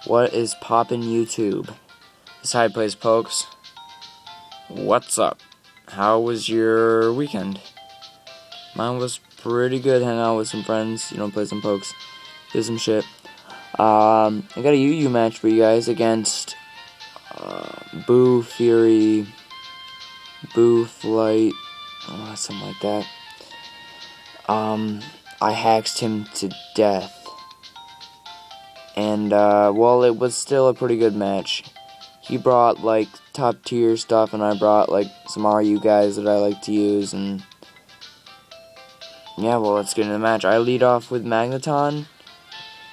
What is poppin' YouTube? This is how plays pokes. What's up? How was your weekend? Mine was pretty good, hanging out with some friends, play some pokes, do some shit. I got a UU match for you guys against Boo Fury, Boo Flight, something like that. I hacked him to death. And, well, it was still a pretty good match. He brought, top tier stuff, and I brought, some RU guys that I like to use, and yeah, well, let's get into the match. I lead off with Magneton,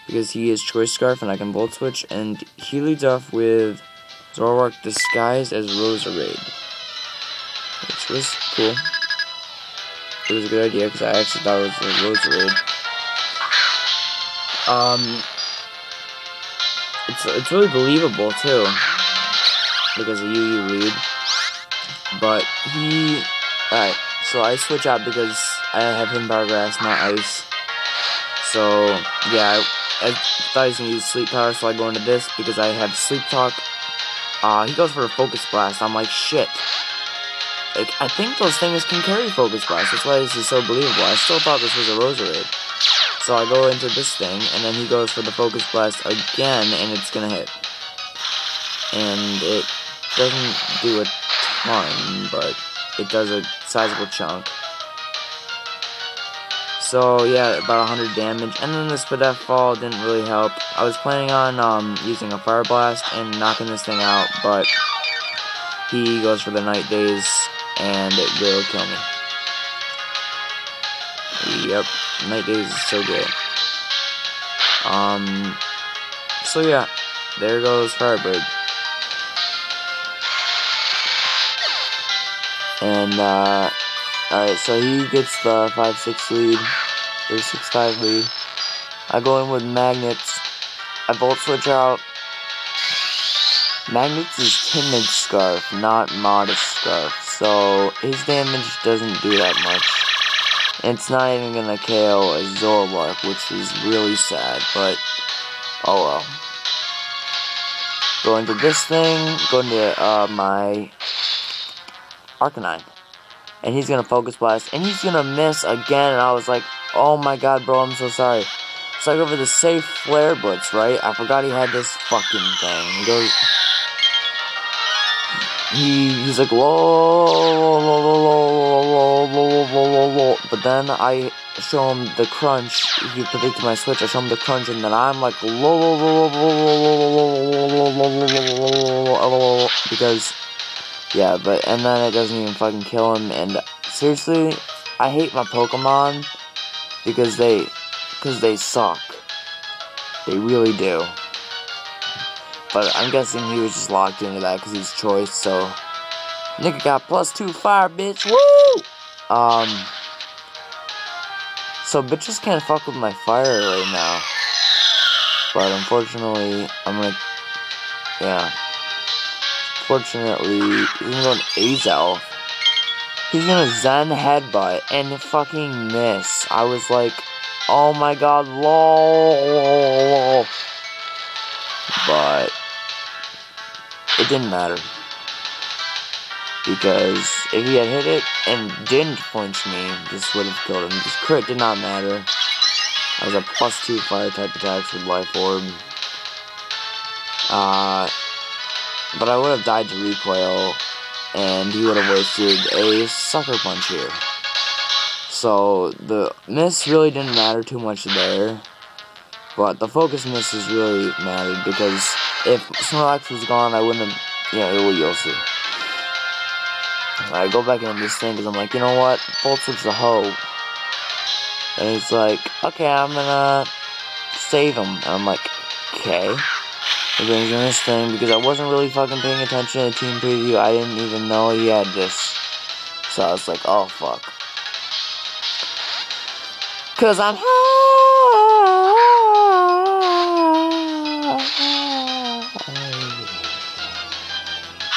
because he is Choice Scarf, and I can Volt Switch, and he leads off with Zoroark disguised as Roserade, which was cool. It was a good idea, because I actually thought it was a Roserade. It's really believable, too, because of UU lead, but alright, so I switch out because I have him Power Grass, not Ice, so, yeah, I thought he was going to use Sleep Power, so I go into this, because I have Sleep Talk. He goes for a Focus Blast. I'm like, shit, I think those things can carry Focus Blast, that's why this is so believable. I still thought this was a Roserade. So I go into this thing, and then he goes for the Focus Blast again, and it's gonna hit. And it doesn't do a ton, but it does a sizable chunk. So yeah, about 100 damage, and then the Spadef Fall didn't really help. I was planning on using a Fire Blast and knocking this thing out, but he goes for the Night Daze, and it will kill me. Yep, Night Daze is so good. So yeah, there goes Firebird. And, alright, so he gets the 5-6 lead, or 6-5 lead. I go in with Magnets. I Volt Switch out. Magnets is Timid Scarf, not Modest Scarf, so his damage doesn't do that much. And it's not even gonna KO a Zoroark, which is really sad, but oh well. Go into this thing, go into my Arcanine, and he's gonna Focus Blast, and he's gonna miss again, and I was like, oh my god, bro, I'm so sorry. So I go for the safe Flare Blitz, right? I forgot he had this fucking thing. He goes, he's like, whoa, but then I show him the crunch. He predicted my switch. I show him the crunch, and then I'm like, because, yeah, and then it doesn't even fucking kill him. And seriously, I hate my Pokemon because they suck. They really do. But I'm guessing he was just locked into that because he's Choice, so nigga got +2 fire, bitch. Woo! So bitches can't fuck with my fire right now. But unfortunately, fortunately, he's gonna go to Azelf. He's gonna Zen Headbutt and fucking miss. I was like, oh my god, lol. But it didn't matter, because if he had hit it and didn't flinch me, this would have killed him. This crit did not matter. I was at +2 fire type attacks with Life Orb. But I would have died to recoil, and he would have wasted a Sucker Punch here. So the miss really didn't matter too much there. But the focus misses really mattered, because if Snorlax was gone, I wouldn't have, you'll see. I go back into this thing, because I'm like, you know what, Volt Switch the hoe. And he's like, okay, I'm gonna save him. And I'm like, okay. He brings in this thing, because I wasn't really fucking paying attention to the team preview. I didn't even know he had this. So I was like, oh fuck. Because I'm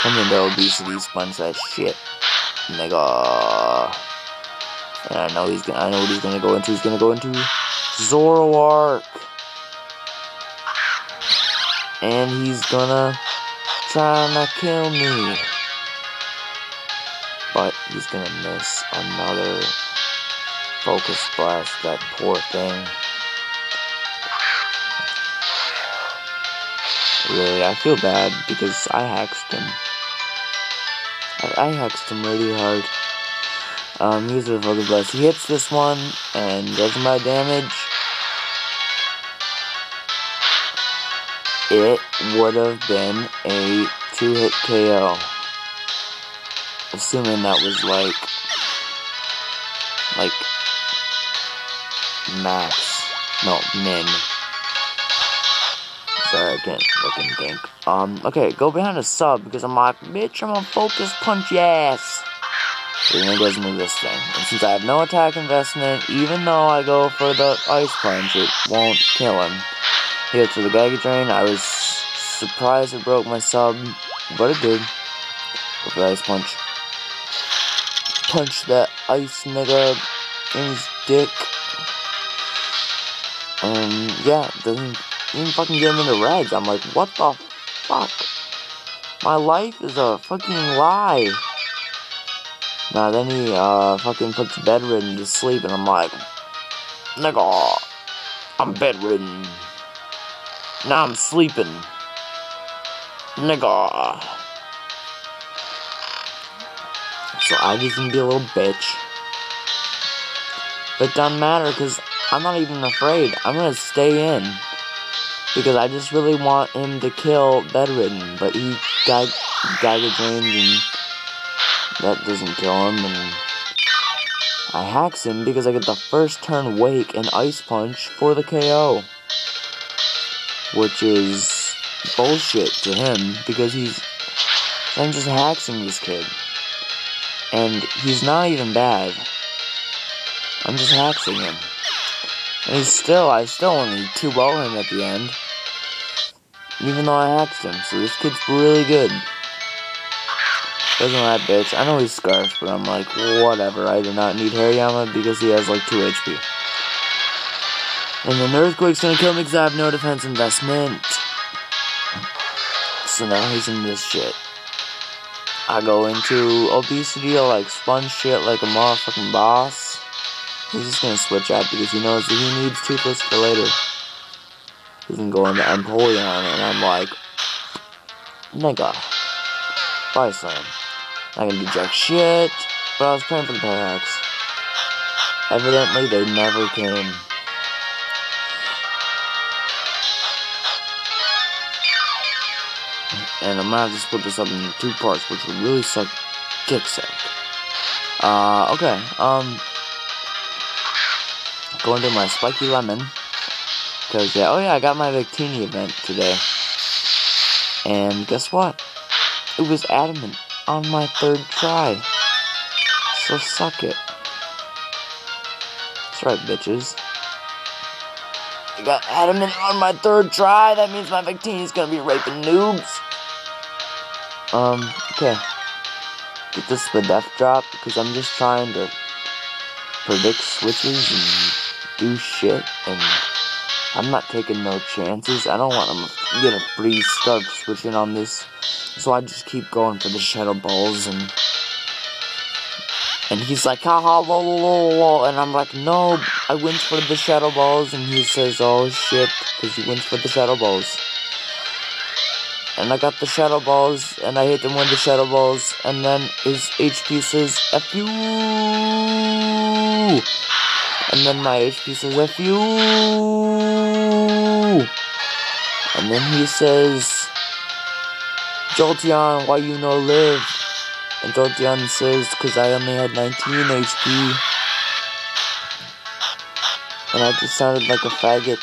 come into obesity, sponge that shit, nigga. And I know what he's gonna go into. He's gonna go into Zoroark. and he's gonna try to kill me. But he's gonna miss another focus blast, that poor thing. Really, I feel bad because I hexed him. I hexed him really hard. Here's the focus blast. He hits this one and does my damage. It would have been a 2-hit KO. Assuming that was like max. No, min. Sorry, I can't fucking think. Okay, go behind a sub because I'm like, bitch, I'm gonna focus punch your ass. And then it goes into this thing. And since I have no attack investment, even though I go for the ice punch, it won't kill him. He hits with the Geiger Drain. I was surprised it broke my sub, but it did. Go for the ice punch. Punch that ice nigga in his dick. Yeah, doesn't even fucking get him into reds. I'm like, what the fuck? My life is a fucking lie. Nah, then he fucking puts bedridden to sleep, and I'm like, nigga, I'm bedridden. Now I'm sleeping. Nigga. So I just gonna be a little bitch. But it doesn't matter, because I'm not even afraid. I'm gonna stay in. Because I just really want him to kill bedridden. But he Geiger Drains, and that doesn't kill him. And I hacks him because I get the first turn wake and ice punch for the KO. Which is bullshit to him, because I'm just hacking this kid. And he's not even bad. I'm just hacking him. And I still only 2-0 him at the end. Even though I hacked him. So this kid's really good. Doesn't that bitch. I know he's Scarf, but I'm like, whatever. I do not need Hariyama because he has like 2 HP. And then Earthquake's gonna kill me because I have no defense investment. So now he's in this shit. I go into obesity, I like sponge shit like a motherfucking boss. He's just gonna switch out because he knows that he needs Toothless for later. He's gonna go into Empoleon, and I'm like, nigga, Fire Slam. I can do jack shit, but I was praying for the Parallax. Evidently, they never came. And I'm gonna have to split this up into 2 parts, which would really suck dick sack. Okay, going to my Spiky Lemon. Because, yeah, oh yeah, I got my Victini event today. And guess what? It was adamant on my 3rd try. So suck it. That's right, bitches. I got adamant on my 3rd try. That means my Victini's gonna be raping noobs. Okay. Get this the death drop, because I'm just trying to predict switches and do shit, and I'm not taking no chances. I don't want him to get a free start switching on this, so I just keep going for the Shadow Balls, and he's like, haha, lol, lol, lol, and I'm like, no, I went for the Shadow Balls, and he says, oh shit, because he went for the Shadow Balls. And I got the Shadow Balls, and I hit him with the Shadow Balls, and then his HP says, F you! And then my HP says, F you! And then he says, Jolteon, why you no live? And Jolteon says, cause I only had 19 HP. And I just sounded like a faggot.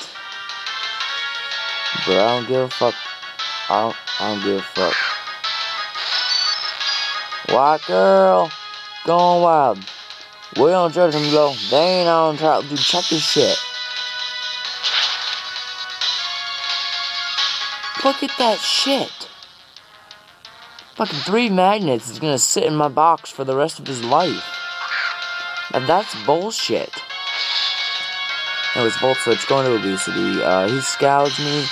But I don't give a fuck. I don't give a fuck. White girl, going wild. We don't judge them though. They ain't on trial. Dude, check this shit. Look at that shit. Fucking 3 magnets is gonna sit in my box for the rest of his life. And that's bullshit. Anyways, Volt Switch, going to obesity. He scourged me.